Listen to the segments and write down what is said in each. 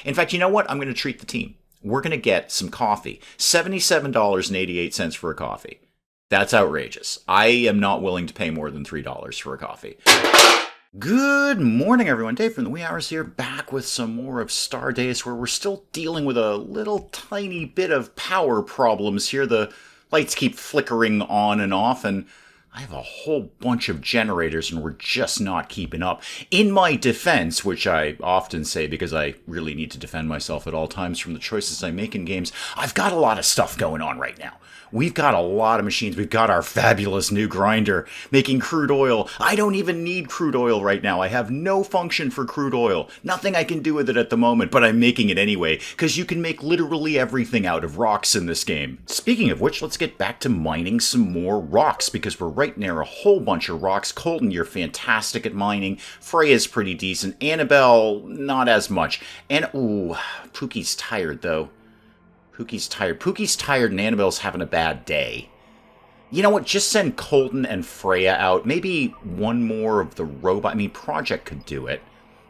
In fact, you know what? I'm going to treat the team. We're going to get some coffee. $77.88 for a coffee. That's outrageous. I am not willing to pay more than $3 for a coffee. Good morning, everyone. Dave from the Wee Hours here, back with some more of Stardeus, where we're still dealing with a little tiny bit of power problems here. The lights keep flickering on and off, and I have a whole bunch of generators, and we're just not keeping up. In my defense, which I often say because I really need to defend myself at all times from the choices I make in games, I've got a lot of stuff going on right now. We've got a lot of machines. We've got our fabulous new grinder making crude oil. I don't even need crude oil right now. I have no function for crude oil. Nothing I can do with it at the moment, but I'm making it anyway, because you can make literally everything out of rocks in this game. Speaking of which, let's get back to mining some more rocks, because we're right near a whole bunch of rocks. Colton, you're fantastic at mining. Freya's pretty decent. Annabelle, not as much. And, ooh, Pookie's tired, though. Pookie's tired and Annabelle's having a bad day. You know what? Just send Colton and Freya out. Maybe one more of the robot. I mean, Project could do it,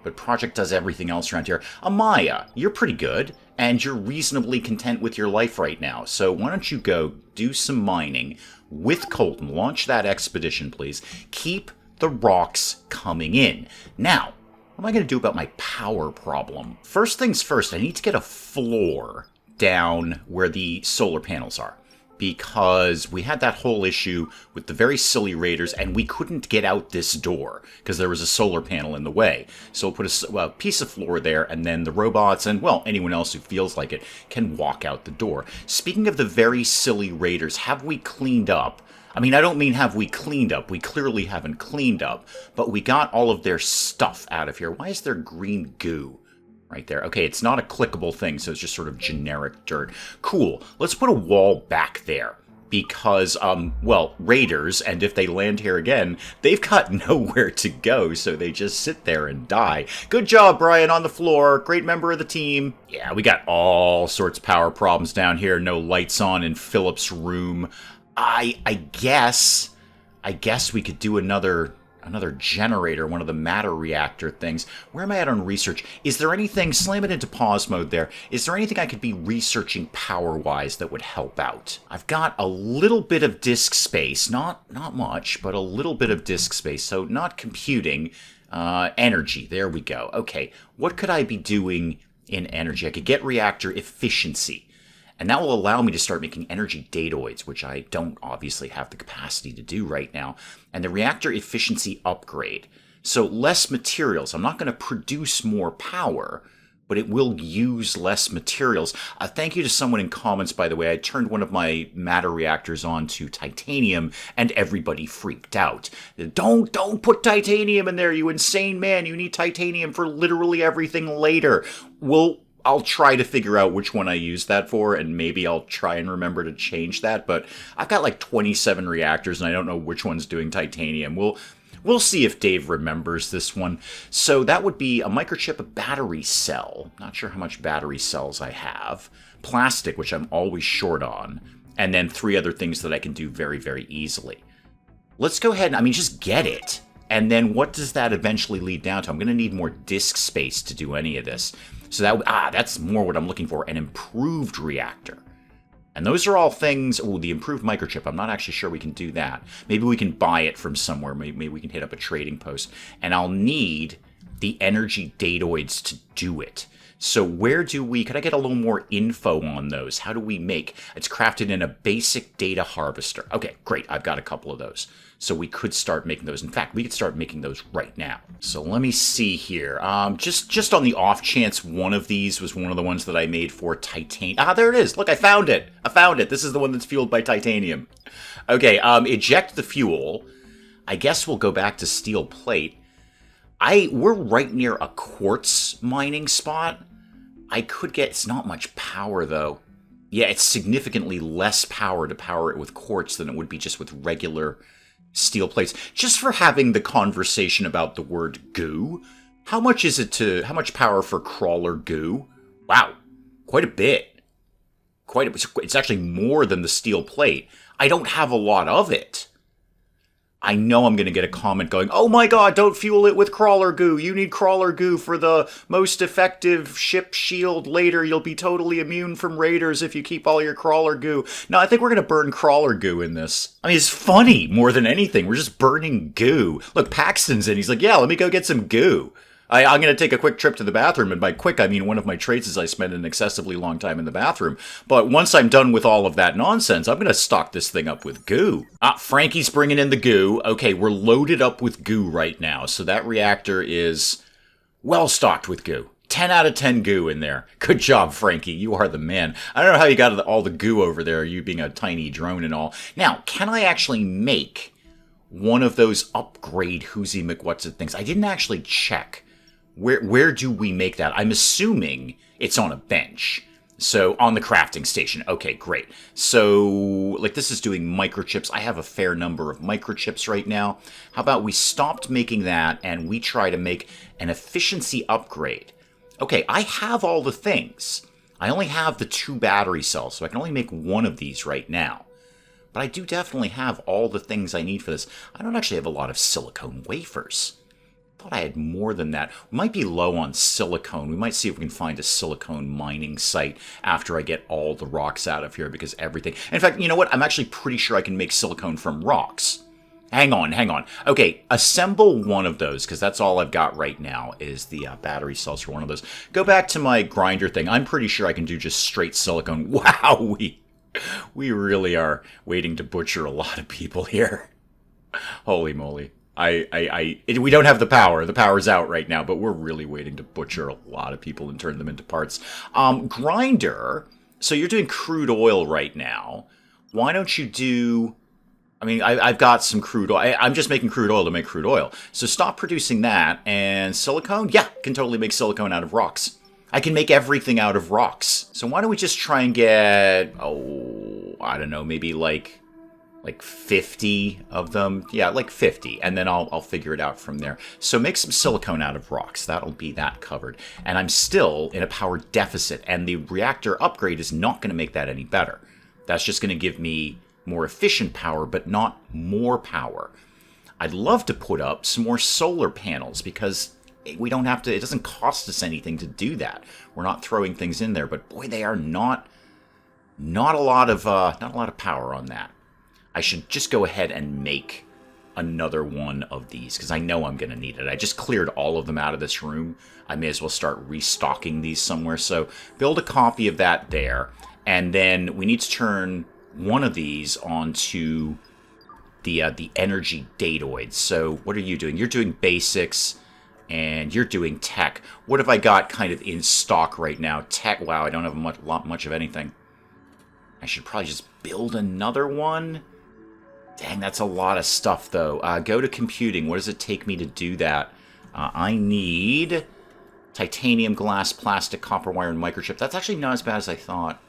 but Project does everything else around here. Amaya, you're pretty good, and you're reasonably content with your life right now. So why don't you go do some mining with Colton. Launch that expedition, please. Keep the rocks coming in. Now, what am I going to do about my power problem? First things first, I need to get a floor down where the solar panels are, because we had that whole issue with the very silly raiders and we couldn't get out this door because there was a solar panel in the way. So we'll put a piece of floor there, and then the robots and, well, anyone else who feels like it can walk out the door. Speaking of the very silly raiders, have we cleaned up? I mean, I don't mean have we cleaned up. We clearly haven't cleaned up, but we got all of their stuff out of here. Why is there green goo right there? Okay, it's not a clickable thing, so it's just sort of generic dirt. Cool. Let's put a wall back there, because, well, raiders, and if they land here again, they've got nowhere to go, so they just sit there and die. Good job, Brian, on the floor. Great member of the team. Yeah, we got all sorts of power problems down here. No lights on in Philip's room. I guess we could do another generator, one of the matter reactor things. Where am I at on research? Is there anything, slam it into pause mode there, is there anything I could be researching power-wise that would help out? I've got a little bit of disk space, not much, but a little bit of disk space, so not computing. Energy, there we go. Okay, what could I be doing in energy? I could get reactor efficiency, and that will allow me to start making energy datoids, which I don't obviously have the capacity to do right now. And the reactor efficiency upgrade. So less materials. I'm not going to produce more power, but it will use less materials. Thank you to someone in comments, by the way. I turned one of my matter reactors on to titanium, and everybody freaked out. Don't put titanium in there, you insane man. You need titanium for literally everything later. Well, I'll try to figure out which one I use that for, and maybe I'll try and remember to change that, but I've got like 27 reactors, and I don't know which one's doing titanium. We'll see if Dave remembers this one. So that would be a microchip, a battery cell. Not sure how much battery cells I have. Plastic, which I'm always short on. And then 3 other things that I can do very, very easily. Let's go ahead and, just get it. And then what does that eventually lead down to? I'm going to need more disk space to do any of this. So that's more what I'm looking for, an improved reactor. And those are all things, the improved microchip, I'm not actually sure we can do that. Maybe we can buy it from somewhere, maybe we can hit up a trading post. And I'll need the energy datoids to do it. So could I get a little more info on those? How do we make, it's crafted in a basic data harvester. Okay, great, I've got a couple of those. So we could start making those. In fact, we could start making those right now. So let me see here. Just on the off chance one of these was one of the ones that I made for titanium. There it is. Look, I found it. This is the one that's fueled by titanium. Okay, eject the fuel. I guess we'll go back to steel plate. We're right near a quartz mining spot. I could get, it's not much power though. Yeah, it's significantly less power to power it with quartz than it would be just with regular steel plates. Just for having the conversation about the word goo, how much power for crawler goo? Wow, quite a bit. It's actually more than the steel plate. I don't have a lot of it. I know I'm going to get a comment going, oh my god, don't fuel it with crawler goo. You need crawler goo for the most effective ship shield later. You'll be totally immune from raiders if you keep all your crawler goo. No, I think we're going to burn crawler goo in this. I mean, it's funny more than anything. We're just burning goo. Look, Paxton's in. He's like, yeah, let me go get some goo. I'm going to take a quick trip to the bathroom, and by quick, I mean one of my traits is I spend an excessively long time in the bathroom. But once I'm done with all of that nonsense, I'm going to stock this thing up with goo. Frankie's bringing in the goo. Okay, we're loaded up with goo right now, so that reactor is well stocked with goo. 10 out of 10 goo in there. Good job, Frankie. You are the man. I don't know how you got all the goo over there, you being a tiny drone and all. Now, can I actually make one of those upgrade Whoozy McWhatsit things? I didn't actually check. Where do we make that? I'm assuming it's on a bench. So, on the crafting station. Okay, great. So, like, this is doing microchips. I have a fair number of microchips right now. How about we stopped making that and we try to make an efficiency upgrade? Okay, I have all the things. I only have the 2 battery cells, so I can only make one of these right now. But I do definitely have all the things I need for this. I don't actually have a lot of silicone wafers. Thought I had more than that. We might be low on silicone. We might see if we can find a silicone mining site after I get all the rocks out of here, because everything... In fact, you know what? I'm actually pretty sure I can make silicone from rocks. Hang on. Okay, assemble one of those, because that's all I've got right now is the battery cells for one of those. Go back to my grinder thing. I'm pretty sure I can do just straight silicone. Wow, we really are waiting to butcher a lot of people here. Holy moly. We don't have the power. The power's out right now, but we're really waiting to butcher a lot of people and turn them into parts. Grinder, so you're doing crude oil right now. Why don't you do... I mean, I've got some crude oil. I'm just making crude oil to make crude oil. So stop producing that. And silicone? Yeah, can totally make silicone out of rocks. I can make everything out of rocks. So why don't we just try and get... Oh, I don't know, maybe like 50 of them. Yeah, like 50. And then I'll figure it out from there. So make some silicone out of rocks. That'll be that covered. And I'm still in a power deficit. And the reactor upgrade is not going to make that any better. That's just going to give me more efficient power, but not more power. I'd love to put up some more solar panels because we don't have to... It doesn't cost us anything to do that. We're not throwing things in there. But boy, they are not a lot of power on that. I should just go ahead and make another one of these, because I know I'm going to need it. I just cleared all of them out of this room. I may as well start restocking these somewhere. So build a copy of that there, and then we need to turn one of these onto the energy datoids. So what are you doing? You're doing basics, and you're doing tech. What have I got kind of in stock right now? Tech, wow, I don't have much of anything. I should probably just build another one. Dang, that's a lot of stuff, though. Go to computing. What does it take me to do that? I need titanium, glass, plastic, copper wire, and microchip. That's actually not as bad as I thought.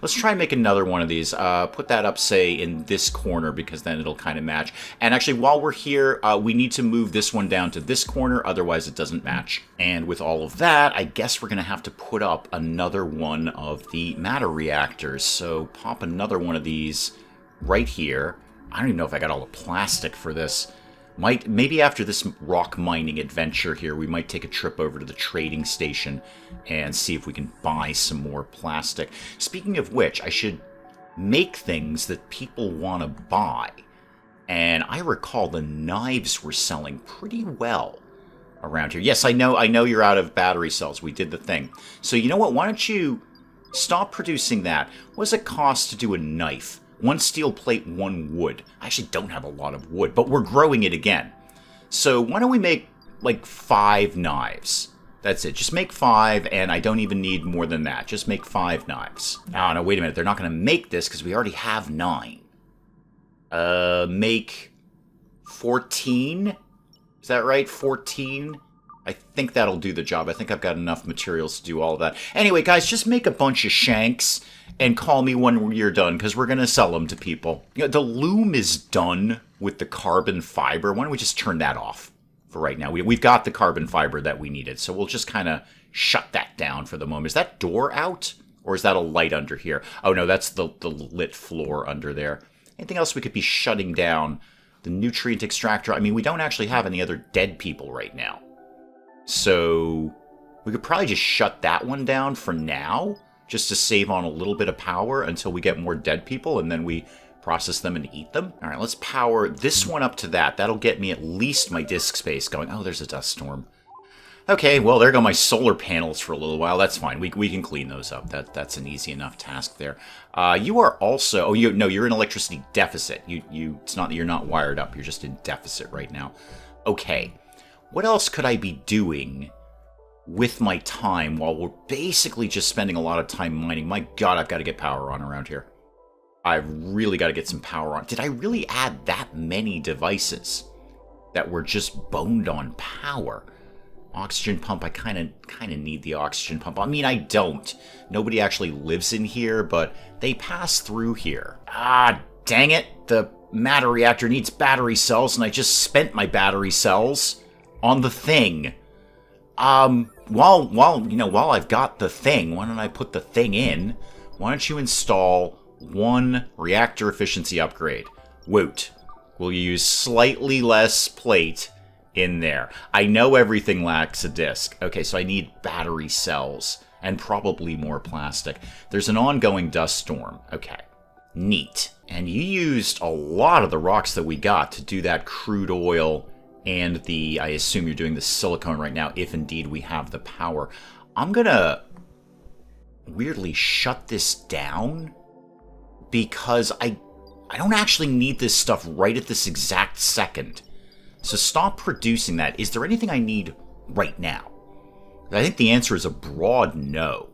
Let's try and make another one of these. Put that up, say, in this corner, because then it'll kind of match. And actually, while we're here, we need to move this one down to this corner, otherwise it doesn't match. And with all of that, I guess we're going to have to put up another one of the matter reactors. So pop another one of these right here. I don't even know if I got all the plastic for this. Maybe after this rock mining adventure here, we might take a trip over to the trading station and see if we can buy some more plastic. Speaking of which, I should make things that people want to buy. And I recall the knives were selling pretty well around here. Yes, I know you're out of battery cells. We did the thing. So you know what? Why don't you stop producing that? What does it cost to do a knife? 1 steel plate, 1 wood. I actually don't have a lot of wood, but we're growing it again. So why don't we make, like, 5 knives? That's it. Just make 5, and I don't even need more than that. Just make 5 knives. Oh, no, wait a minute. They're not going to make this because we already have 9. Make 14? Is that right? 14? I think that'll do the job. I think I've got enough materials to do all of that. Anyway, guys, just make a bunch of shanks and call me when you're done, because we're going to sell them to people. You know, the loom is done with the carbon fiber. Why don't we just turn that off for right now? We've got the carbon fiber that we needed, so we'll just kind of shut that down for the moment. Is that door out, or is that a light under here? Oh, no, that's the lit floor under there. Anything else we could be shutting down The nutrient extractor. I mean, we don't actually have any other dead people right now. So we could probably just shut that one down for now, just to save on a little bit of power until we get more dead people, and then we process them and eat them. All right, let's power this one up to that. That'll get me at least my disk space going. Oh, there's a dust storm. Okay, well, there go my solar panels for a little while. That's fine. We can clean those up. That's an easy enough task there. You are also... Oh, you're in electricity deficit. It's not that you're not wired up. You're just in deficit right now. Okay. What else could I be doing with my time while we're basically just spending a lot of time mining? My God, I've got to get power on around here. I've really got to get some power on. Did I really add that many devices that were just boned on power? Oxygen pump, I kind of need the oxygen pump. I mean, I don't. Nobody actually lives in here, but they pass through here. Ah, dang it. The matter reactor needs battery cells, and I just spent my battery cells on the thing. While I've got the thing, why don't I put the thing in? Why don't you install one reactor efficiency upgrade? Woot. We'll use slightly less plate in there. I know everything lacks a disk. Okay, so I need battery cells and probably more plastic. There's an ongoing dust storm. Okay, neat. And you used a lot of the rocks that we got to do that crude oil and I assume you're doing the silicone right now, if indeed we have the power. I'm gonna weirdly shut this down because I don't actually need this stuff right at this exact second. So stop producing that. Is there anything I need right now? I think the answer is a broad no.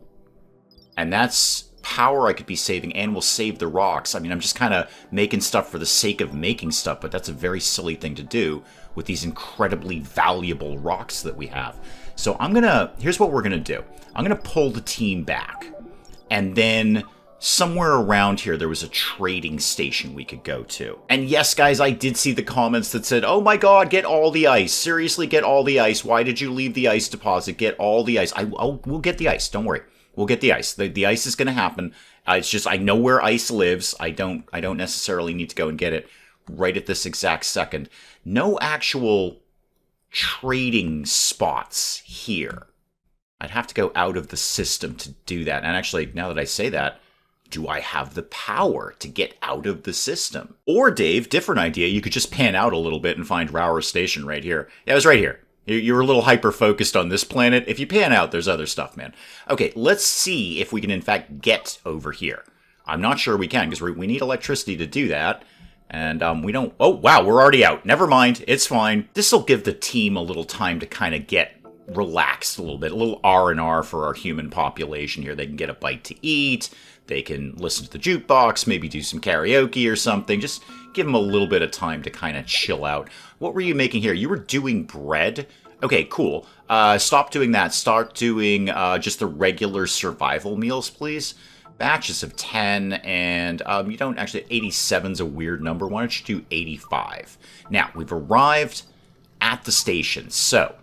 And that's power I could be saving, and we'll save the rocks. I mean, I'm just kind of making stuff for the sake of making stuff, but that's a very silly thing to do with these incredibly valuable rocks that we have. So here's what we're going to do. I'm going to pull the team back, and then somewhere around here, there was a trading station we could go to. And yes, guys, I did see the comments that said, oh my God, get all the ice. Seriously, get all the ice. Why did you leave the ice deposit? Get all the ice. We'll get the ice. Don't worry. We'll get the ice. The ice is going to happen. It's just, I know where ice lives. I don't necessarily need to go and get it right at this exact second. No actual trading spots here. I'd have to go out of the system to do that. And actually, now that I say that, do I have the power to get out of the system? Or, Dave, different idea, you could just pan out a little bit and find Rower Station right here. Yeah, it was right here. You were a little hyper-focused on this planet. If you pan out, there's other stuff, man. Okay, let's see if we can, in fact, get over here. I'm not sure we can, because we need electricity to do that. And we don't... Oh, wow, we're already out. Never mind. It's fine. This will give the team a little time to kind of get relaxed a little bit. A little R&R for our human population here. They can get a bite to eat. They can listen to the jukebox, maybe do some karaoke or something. Just give them a little bit of time to kind of chill out. What were you making here? You were doing bread? Okay, cool. Stop doing that. Start doing just the regular survival meals, please. Batches of 10, and you don't actually... 87's a weird number. Why don't you do 85? Now, we've arrived at the station. So,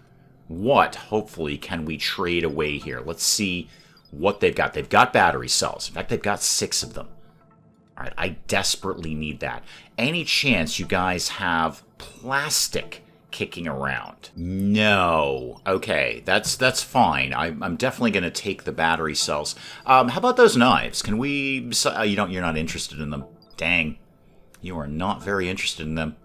what, hopefully, can we trade away here? Let's see what they've got. They've got battery cells. In fact, they've got 6 of them. All right, I desperately need that. Any chance you guys have plastic kicking around? No. Okay, that's fine. I'm definitely going to take the battery cells. How about those knives? Can we... you're not interested in them. Dang. You are not very interested in them.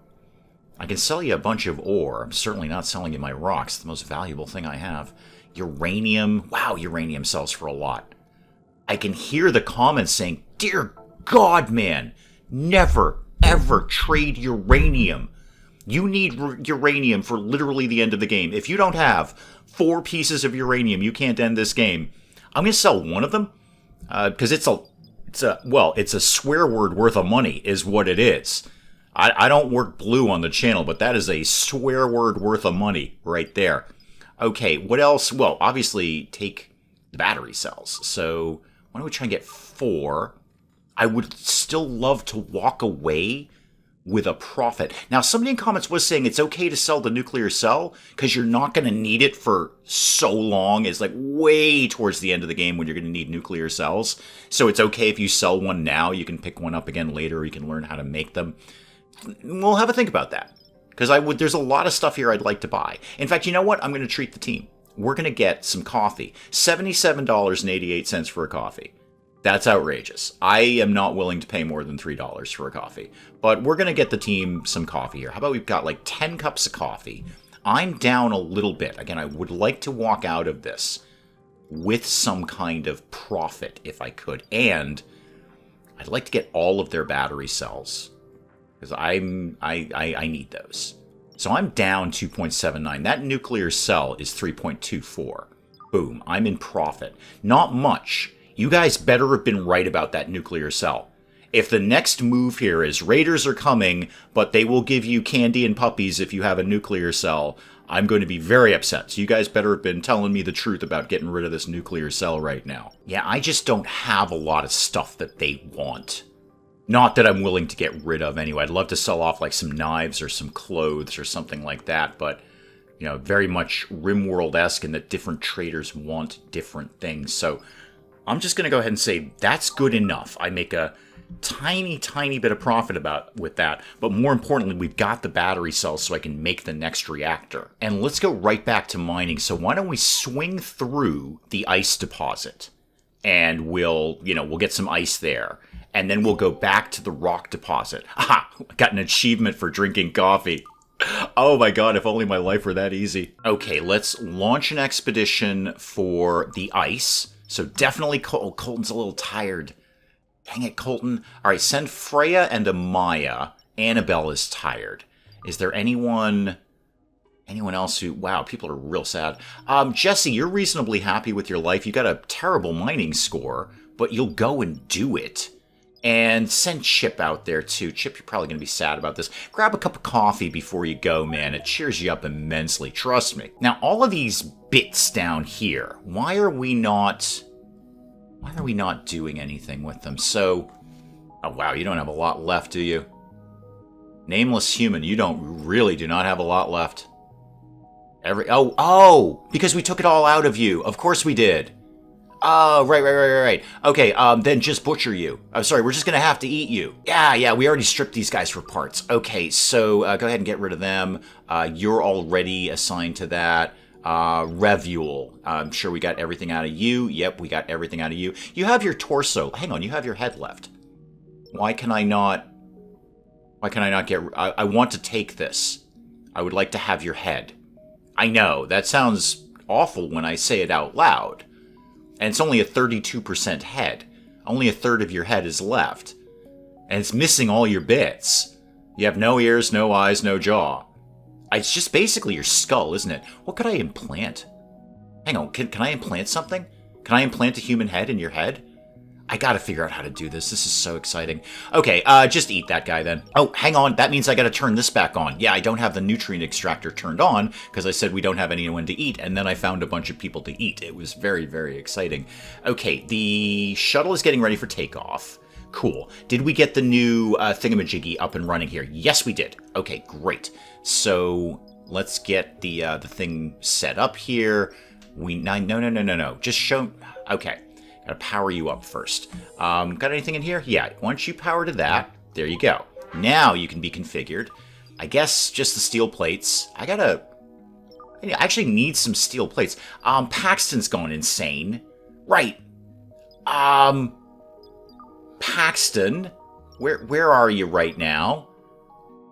I can sell you a bunch of ore. I'm certainly not selling you my rocks, the most valuable thing I have. Uranium. Wow, uranium sells for a lot. I can hear the comments saying, dear God, man, never, ever trade uranium. You need uranium for literally the end of the game. If you don't have 4 pieces of uranium, you can't end this game. I'm going to sell one of them because it's a swear word worth of money is what it is. I don't work blue on the channel, but that is a swear word worth of money right there. Okay, what else? Well, obviously, take the battery cells. So, why don't we try and get 4? I would still love to walk away with a profit. Now, somebody in comments was saying it's okay to sell the nuclear cell because you're not going to need it for so long. It's like way towards the end of the game when you're going to need nuclear cells. So, it's okay if you sell one now. You can pick one up again later, or you can learn how to make them. we'll have a think about that. Because there's a lot of stuff here I'd like to buy. In fact, you know what? I'm going to treat the team. We're going to get some coffee. $77.88 for a coffee. That's outrageous. I am not willing to pay more than $3 for a coffee. But we're going to get the team some coffee here. How about we've got like 10 cups of coffee? I'm down a little bit. Again, I would like to walk out of this with some kind of profit if I could. And I'd like to get all of their battery cells. Because I need those. So I'm down 2.79. That nuclear cell is 3.24. Boom. I'm in profit. Not much. You guys better have been right about that nuclear cell. If the next move here is raiders are coming, but they will give you candy and puppies if you have a nuclear cell, I'm going to be very upset. So you guys better have been telling me the truth about getting rid of this nuclear cell right now. Yeah, I just don't have a lot of stuff that they want. Not that I'm willing to get rid of anyway. I'd love to sell off like some knives or some clothes or something like that, but, you know, very much Rimworld-esque in that different traders want different things. So I'm just going to go ahead and say that's good enough. I make a tiny, tiny bit of profit with that, but more importantly, we've got the battery cells so I can make the next reactor. And let's go right back to mining. So why don't we swing through the ice deposit, and we'll get some ice there. And then we'll go back to the rock deposit. Aha! Got an achievement for drinking coffee. Oh my god, if only my life were that easy. Okay, let's launch an expedition for the ice. So definitely Colton's a little tired. Dang it, Colton. Alright, send Freya and Amaya. Annabelle is tired. Is there anyone else who... Wow, people are real sad. Jesse, you're reasonably happy with your life. You got a terrible mining score, but you'll go and do it. And send Chip out there, too. Chip, you're probably going to be sad about this. Grab a cup of coffee before you go, man. It cheers you up immensely. Trust me. Now, all of these bits down here, why are we not doing anything with them? So, oh, wow, you don't have a lot left, do you? Nameless human, you really do not have a lot left. Because we took it all out of you. Of course we did. Oh, right. Okay, then just butcher you. I'm sorry, we're just gonna have to eat you. Yeah, we already stripped these guys for parts. Okay, so go ahead and get rid of them. You're already assigned to that. Revule. I'm sure we got everything out of you. Yep, we got everything out of you. You have your torso. Hang on, you have your head left. Why can I not get... I want to take this. I would like to have your head. I know, that sounds awful when I say it out loud. And it's only a 32% head. Only a third of your head is left. And it's missing all your bits. You have no ears, no eyes, no jaw. It's just basically your skull, isn't it? What could I implant? Hang on, can I implant something? Can I implant a human head in your head? I gotta figure out how to do this. This is so exciting. Okay, just eat that guy then. Oh, hang on. That means I gotta turn this back on. Yeah, I don't have the nutrient extractor turned on because I said we don't have anyone to eat, and then I found a bunch of people to eat. It was very, very exciting. Okay, the shuttle is getting ready for takeoff. Cool. Did we get the new thingamajiggy up and running here? Yes, we did. Okay, great. So let's get the thing set up here. No. Just show... Okay. Gotta power you up first. Got anything in here? Yeah, once you power to that, there you go. Now you can be configured. I guess just the steel plates. I actually need some steel plates. Paxton's gone insane. Right. Paxton, where are you right now?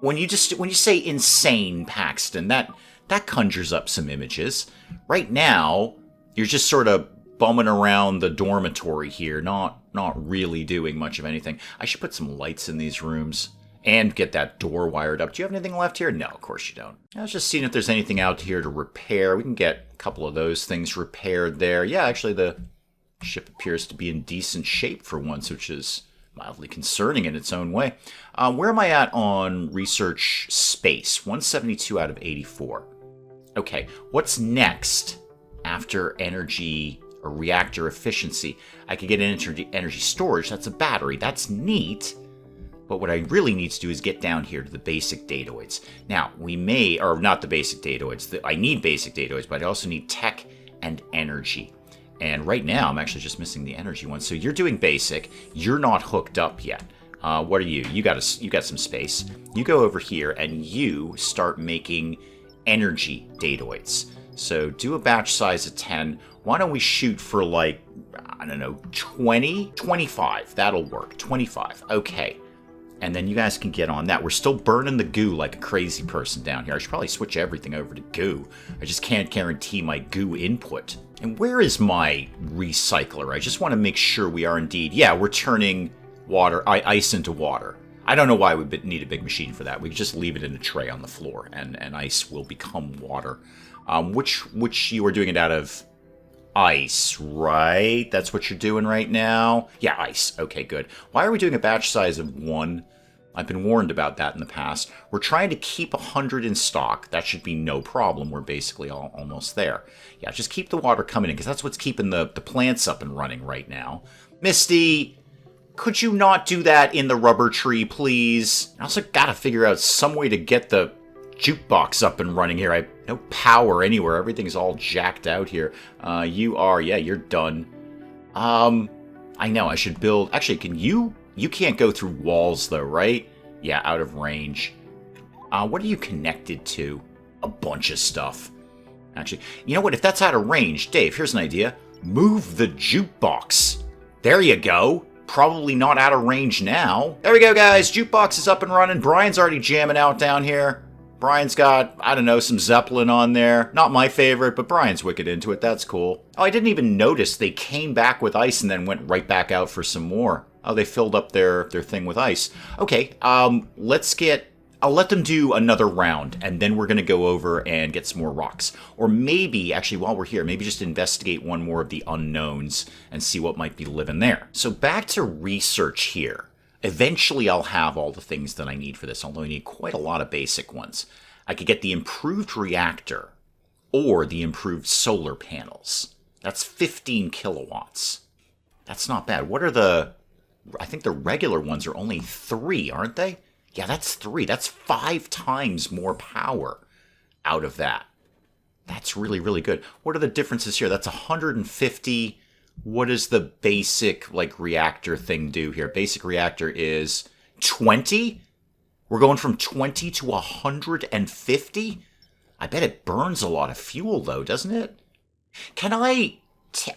When you say insane, Paxton, that conjures up some images. Right now, you're just sort of bumming around the dormitory here, not really doing much of anything. I should put some lights in these rooms and get that door wired up. Do you have anything left here? No, of course you don't. I was just seeing if there's anything out here to repair. We can get a couple of those things repaired there. Yeah, actually the ship appears to be in decent shape for once, which is mildly concerning in its own way. Where am I at on research space? 172 out of 84. Okay, what's next after energy or reactor efficiency? I could get energy storage. That's a battery. That's neat. But what I really need to do is get down here to the basic datoids. Now, we may, or not the basic datoids. I need basic datoids, but I also need tech and energy. And right now, I'm actually just missing the energy one. So you're doing basic. You're not hooked up yet. What are you? You got some space. You go over here and you start making energy datoids. So do a batch size of 10. Why don't we shoot for like, I don't know, 20? 25. That'll work. 25. Okay. And then you guys can get on that. We're still burning the goo like a crazy person down here. I should probably switch everything over to goo. I just can't guarantee my goo input. And where is my recycler? I just want to make sure we are indeed... Yeah, we're turning ice into water. I don't know why we need a big machine for that. We could just leave it in a tray on the floor, and ice will become water. Which you are doing it out of ice, right? That's what you're doing right now? Yeah, ice. Okay, good. Why are we doing a batch size of 1? I've been warned about that in the past. We're trying to keep 100 in stock. That should be no problem. We're basically almost there. Yeah, just keep the water coming in, because that's what's keeping the plants up and running right now. Misty, could you not do that in the rubber tree, please? I also gotta figure out some way to get the jukebox up and running here. I have no power anywhere. Everything's all jacked out here. You're done. I know, I should build... Actually, can you... You can't go through walls, though, right? Yeah, out of range. What are you connected to? A bunch of stuff. Actually, you know what? If that's out of range, Dave, here's an idea. Move the jukebox. There you go. Probably not out of range now. There we go, guys. Jukebox is up and running. Brian's already jamming out down here. Brian's got, I don't know, some Zeppelin on there. Not my favorite, but Brian's wicked into it. That's cool. Oh, I didn't even notice they came back with ice and then went right back out for some more. Oh, they filled up their thing with ice. Okay, I'll let them do another round, and then we're going to go over and get some more rocks. Or maybe, actually, while we're here, maybe just investigate one more of the unknowns and see what might be living there. So back to research here. Eventually, I'll have all the things that I need for this, although I need quite a lot of basic ones. I could get the improved reactor or the improved solar panels. That's 15 kilowatts. That's not bad. What are the... I think the regular ones are only 3, aren't they? Yeah, that's 3. That's 5 times more power out of that. That's really, really good. What are the differences here? That's 150. What does the basic, reactor thing do here? Basic reactor is 20? We're going from 20 to 150? I bet it burns a lot of fuel, though, doesn't it? Can I...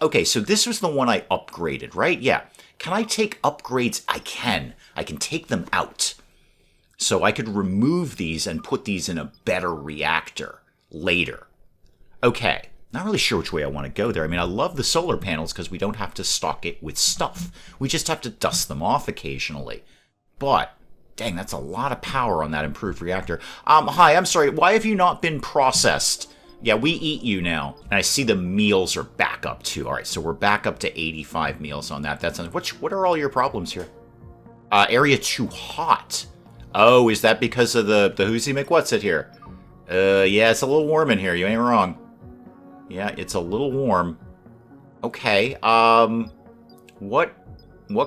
Okay, so this was the one I upgraded, right? Yeah. Can I take upgrades? I can. I can take them out. So I could remove these and put these in a better reactor later. Okay. Not really sure which way I want to go there. I mean, I love the solar panels because we don't have to stock it with stuff. We just have to dust them off occasionally. But, dang, that's a lot of power on that improved reactor. Hi, I'm sorry. Why have you not been processed? Yeah, we eat you now. And I see the meals are back up too. All right, so we're back up to 85 meals on that. That's what are all your problems here? Area too hot. Oh, is that because of the Who's-He McWhat's it here? Yeah, it's a little warm in here. You ain't wrong. Yeah, it's a little warm. Okay, what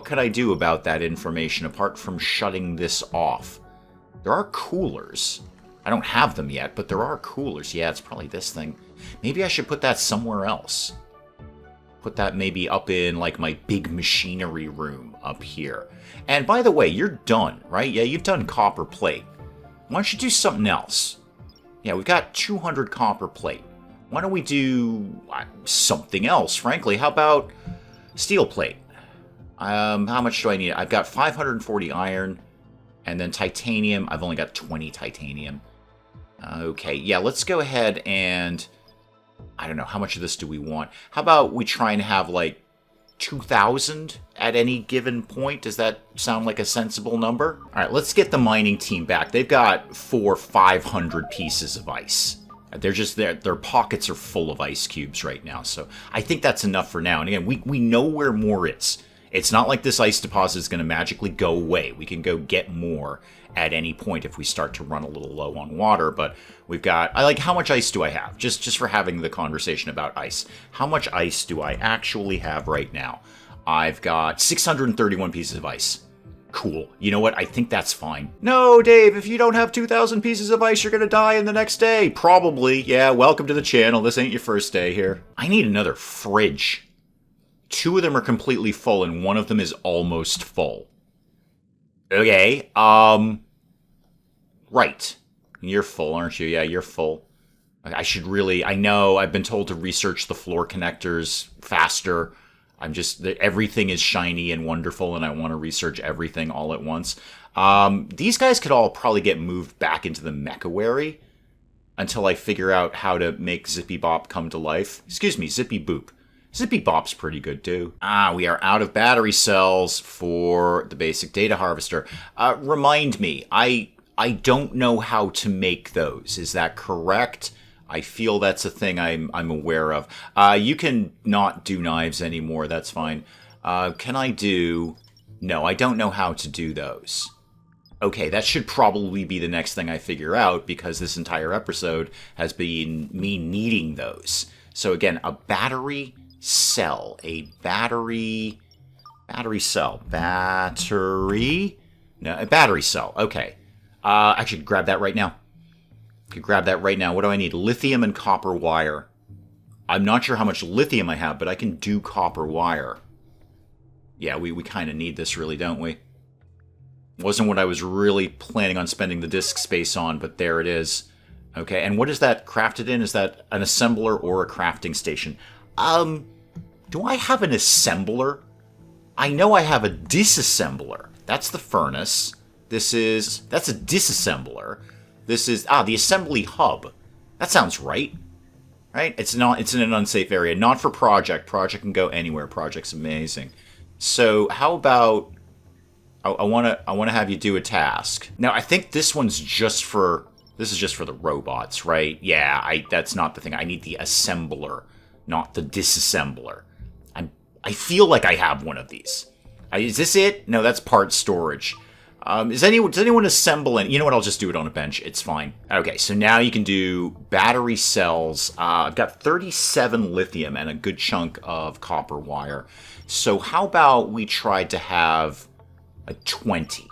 could I do about that information apart from shutting this off? There are coolers. I don't have them yet, but there are coolers. Yeah, it's probably this thing. Maybe I should put that somewhere else. Put that maybe up in, my big machinery room up here. And by the way, you're done, right? Yeah, you've done copper plate. Why don't you do something else? Yeah, we've got 200 copper plate. Why don't we do something else, frankly? How about steel plate? How much do I need? I've got 540 iron, and then titanium. I've only got 20 titanium. Okay, yeah, let's go ahead and... I don't know, how much of this do we want? How about we try and have, 2,000 at any given point? Does that sound like a sensible number? All right, let's get the mining team back. They've got 500 pieces of ice. They're just their pockets are full of ice cubes right now, so I think that's enough for now. And again, we know where more is. It's not like this ice deposit is going to magically go away. We can go get more at any point if we start to run a little low on water, but we've got... how much ice do I have? Just for having the conversation about ice. How much ice do I actually have right now? I've got 631 pieces of ice. Cool. You know what? I think that's fine. No, Dave, if you don't have 2,000 pieces of ice, you're going to die in the next day. Probably. Yeah, welcome to the channel. This ain't your first day here. I need another fridge. 2 of them are completely full, and one of them is almost full. Okay, right. You're full, aren't you? Yeah, you're full. I should really, I know I've been told to research the floor connectors faster. Everything is shiny and wonderful, and I want to research everything all at once. These guys could all probably get moved back into the mechawary until I figure out how to make Zippy Bop come to life. Excuse me, Zippy Boop. Zippy Bop's pretty good, too. We are out of battery cells for the basic data harvester. Remind me, I don't know how to make those. Is that correct? I feel that's a thing I'm aware of. You can not do knives anymore. That's fine. Can I do... No, I don't know how to do those. Okay, that should probably be the next thing I figure out, because this entire episode has been me needing those. So again, a battery cell. A battery cell. No, a battery cell. Okay. Actually, grab that right now. Could grab that right now. What do I need? Lithium and copper wire. I'm not sure how much lithium I have, but I can do copper wire. Yeah, we kind of need this, really, don't we? Wasn't what I was really planning on spending the disk space on, but there it is. Okay, and what is that crafted in? Is that an assembler or a crafting station? Do I have an assembler? I know I have a disassembler. That's the furnace. That's a disassembler. This is, the assembly hub. That sounds right. Right? It's in an unsafe area. Not for project. Project can go anywhere. Project's amazing. So how about, I want to have you do a task. Now, I think this is just for the robots, right? Yeah, that's not the thing. I need the assembler, not the disassembler. I feel like I have one of these. Is this it? No, that's part storage. Does anyone assemble any? You know what? I'll just do it on a bench. It's fine. Okay, so now you can do battery cells. I've got 37 lithium and a good chunk of copper wire. So how about we try to have a 20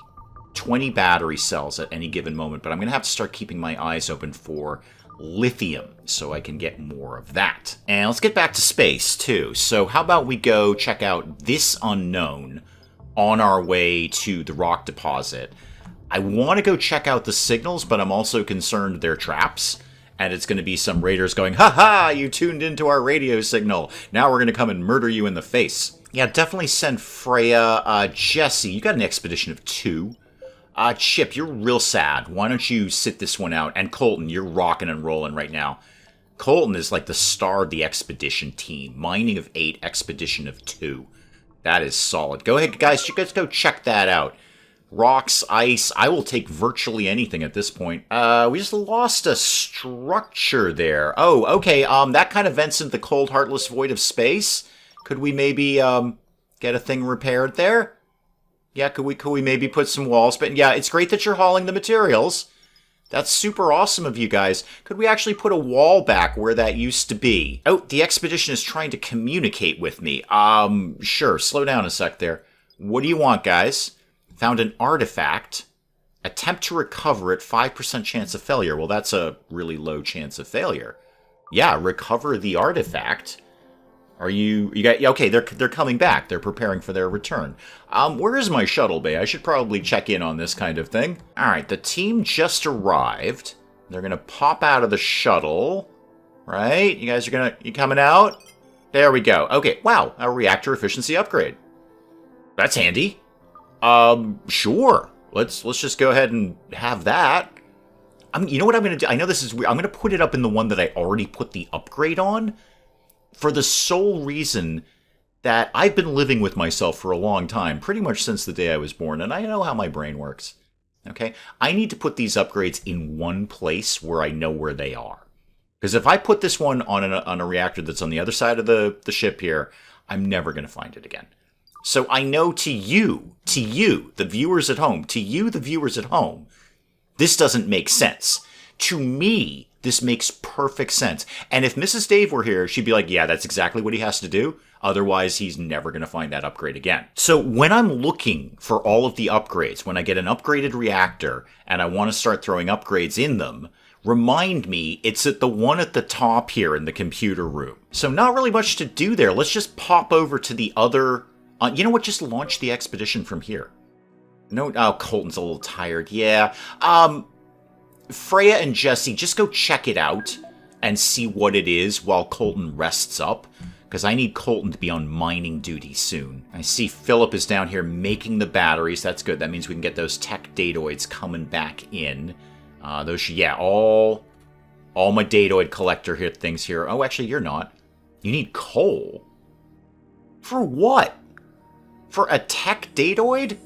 battery cells at any given moment, but I'm going to have to start keeping my eyes open for lithium so I can get more of that. And let's get back to space, too. So how about we go check out this unknown on our way to the rock deposit. I want to go check out the signals, but I'm also concerned they're traps. And it's going to be some raiders going, "Ha ha, you tuned into our radio signal. Now we're going to come and murder you in the face." Yeah, definitely send Freya. Jesse, you got an expedition of 2. Chip, you're real sad. Why don't you sit this one out? And Colton, you're rocking and rolling right now. Colton is like the star of the expedition team. Mining of 8, expedition of 2. That is solid. Go ahead, guys. You guys go check that out. Rocks, ice. I will take virtually anything at this point. We just lost a structure there. Oh, okay. That kind of vents into the cold, heartless void of space. Could we maybe get a thing repaired there? Yeah, could we maybe put some walls? But yeah, it's great that you're hauling the materials. That's super awesome of you guys. Could we actually put a wall back where that used to be? Oh, the expedition is trying to communicate with me. Sure, slow down a sec there. What do you want, guys? Found an artifact. Attempt to recover it, 5% chance of failure. Well, that's a really low chance of failure. Yeah, recover the artifact. Okay, they're coming back. They're preparing for their return. Where is my shuttle bay? I should probably check in on this kind of thing. All right, the team just arrived. They're going to pop out of the shuttle, right? You coming out? There we go. Okay, wow, a reactor efficiency upgrade. That's handy. Sure. Let's just go ahead and have that. You know what I'm going to do? I know this is weird. I'm going to put it up in the one that I already put the upgrade on, for the sole reason that I've been living with myself for a long time, pretty much since the day I was born, and I know how my brain works. Okay? I need to put these upgrades in one place where I know where they are. Because if I put this one on a reactor that's on the other side of the ship here, I'm never going to find it again. So I know to you, the viewers at home, this doesn't make sense. To me, this makes perfect sense. And if Mrs. Dave were here, she'd be like, yeah, that's exactly what he has to do. Otherwise, he's never going to find that upgrade again. So when I'm looking for all of the upgrades, when I get an upgraded reactor and I want to start throwing upgrades in them, remind me it's at the one at the top here in the computer room. So not really much to do there. Let's just pop over to the other... you know what? Just launch the expedition from here. No, oh, Colton's a little tired. Yeah. Freya and Jesse, just go check it out and see what it is while Colton rests up. Because I need Colton to be on mining duty soon. I see Philip is down here making the batteries. That's good. That means we can get those tech datoids coming back in. All my datoid collector things here. Oh, actually, you're not. You need coal. For what? For a tech datoid?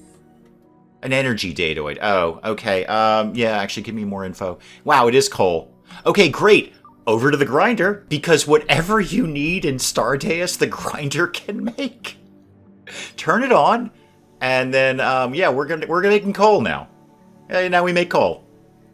An energy datoid. Oh, okay. Yeah, actually, give me more info. Wow, it is coal. Okay, great. Over to the grinder, because whatever you need in Stardeus, the grinder can make. Turn it on, and then we're making coal now. Now we make coal.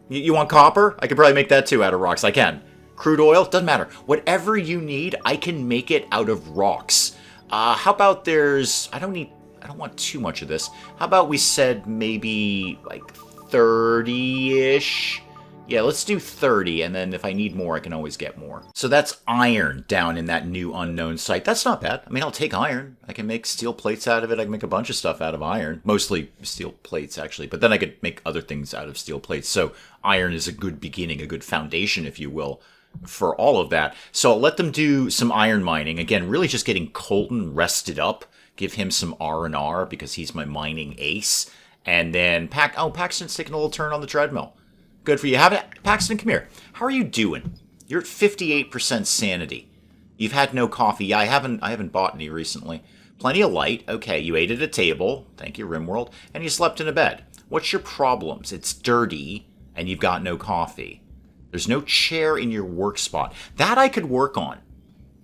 You want copper? I could probably make that too out of rocks. I can. Crude oil? Doesn't matter. Whatever you need, I can make it out of rocks. How about I don't want too much of this. How about we said maybe like 30-ish? Yeah, let's do 30, and then if I need more, I can always get more. So that's iron down in that new unknown site. That's not bad. I mean, I'll take iron. I can make steel plates out of it. I can make a bunch of stuff out of iron. Mostly steel plates, actually. But then I could make other things out of steel plates. So iron is a good beginning, a good foundation, if you will, for all of that. So I'll let them do some iron mining. Again, really just getting Colton rested up. Give him some R&R because he's my mining ace. And then Paxton's taking a little turn on the treadmill. Good for you. Paxton, come here. How are you doing? You're at 58% sanity. You've had no coffee. Yeah, I haven't bought any recently. Plenty of light. Okay, you ate at a table. Thank you, Rimworld. And you slept in a bed. What's your problems? It's dirty, and you've got no coffee. There's no chair in your work spot. That I could work on.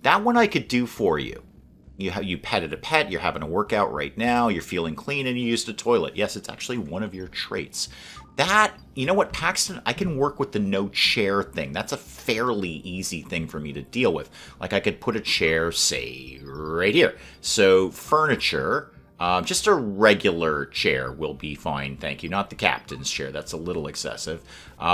That one I could do for you. You petted a pet, you're having a workout right now, you're feeling clean, and you used a toilet. Yes, it's actually one of your traits. You know what, Paxton? I can work with the no chair thing. That's a fairly easy thing for me to deal with. Like, I could put a chair, say, right here. So, furniture, just a regular chair will be fine, thank you. Not the captain's chair, that's a little excessive.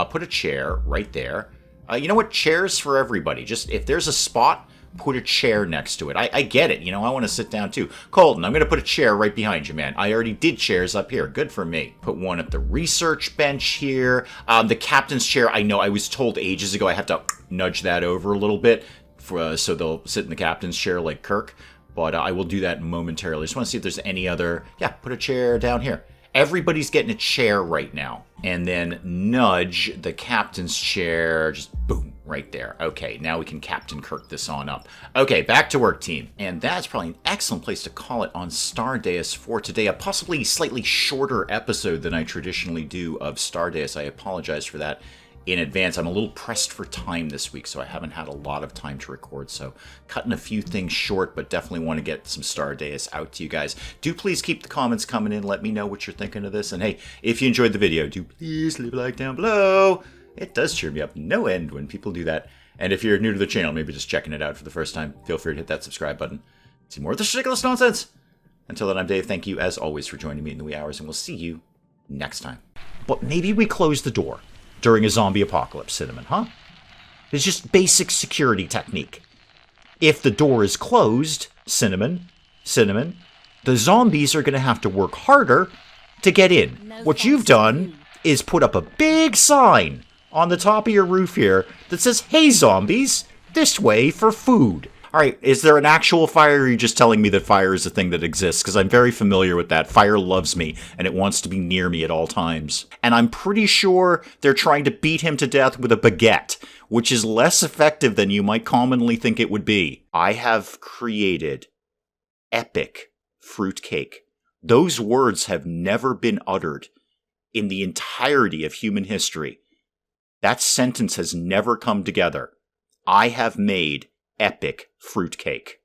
Put a chair right there. You know what? Chairs for everybody. Just, if there's a spot, put a chair next to it. I get it. I want to sit down too. Colton, I'm going to put a chair right behind you, man. I already did chairs up here. Good for me. Put one at the research bench here. The captain's chair, I know I was told ages ago I have to nudge that over a little bit so they'll sit in the captain's chair like Kirk. But I will do that momentarily. Just want to see if there's any other... Yeah, put a chair down here. Everybody's getting a chair right now. And then nudge the captain's chair, just boom, right there. Okay, now we can Captain Kirk this on up. Okay, back to work, team. And that's probably an excellent place to call it on Stardeus for today. A possibly slightly shorter episode than I traditionally do of Stardeus. I apologize for that in advance. I'm a little pressed for time this week, so I haven't had a lot of time to record, so cutting a few things short, but definitely want to get some Stardeus out to you guys. Do please keep the comments coming in. Let me know what you're thinking of this, and hey, if you enjoyed the video, do please leave a like down below. It does cheer me up no end when people do that. And if you're new to the channel, maybe just checking it out for the first time, feel free to hit that subscribe button. See more of this ridiculous nonsense. Until then, I'm Dave. Thank you, as always, for joining me in the wee hours, and we'll see you next time. But maybe we close the door during a zombie apocalypse, Cinnamon, huh? It's just basic security technique. If the door is closed, Cinnamon, the zombies are going to have to work harder to get in. What you've done is put up a big sign on the top of your roof here that says, "Hey zombies, this way for food." Alright, is there an actual fire, or are you just telling me that fire is a thing that exists? Because I'm very familiar with that. Fire loves me, and it wants to be near me at all times. And I'm pretty sure they're trying to beat him to death with a baguette, which is less effective than you might commonly think it would be. I have created epic fruitcake. Those words have never been uttered in the entirety of human history. That sentence has never come together. I have made epic fruitcake.